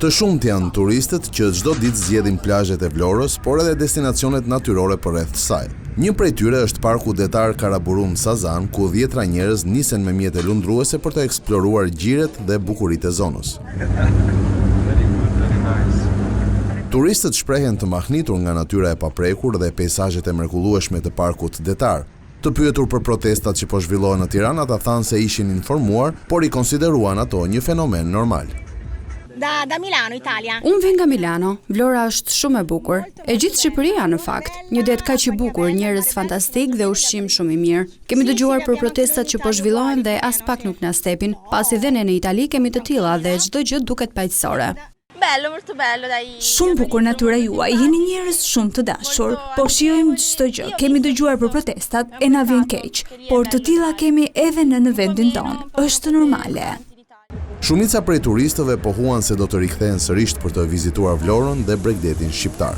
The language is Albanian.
Të shumt janë turistët që çdo ditë zgjedhin plazhet e Vlorës, por edhe destinacionet natyrore përreth saj. Një prej tyre është parku detar Karaburum Sazan, ku 10 njerëz nisen me mjete lundruese për të eksploruar gjiret dhe bukuritë e zonës. Turistët shprehen të mahnitur nga natyra e paprekur dhe peizazhet e mrekullueshme të parkut detar. Të pyetur për protestat që po zhvillohen në Tiranë, ata thanë se ishin informuar, por i konsideruan ato një fenomen normal. Da Milano, Italia. Unë vjen nga Milano, Vlora është shumë e bukur. E gjithë Shqipëria në fakt. Një det kaq i bukur, njerëz fantastik dhe ushqim shumë i mirë. Kemi dëgjuar për protestat që po zhvillohen dhe as pak nuk na stepin, pasi dhe ne në Itali kemi të tilla dhe çdo gjë duket paqësore. Bello, molto bello, dai. Shumë bukur natyra juaj, jeni njerëz shumë të dashur, po shijojmë çdo gjë. Kemi dëgjuar për protestat e na vjen keq, por të tilla kemi edhe në vendin tonë. Është normale. Shumica prej turistëve pohuan se do të rikthehen sërish për të vizituar Vlorën dhe Bregdetin shqiptar.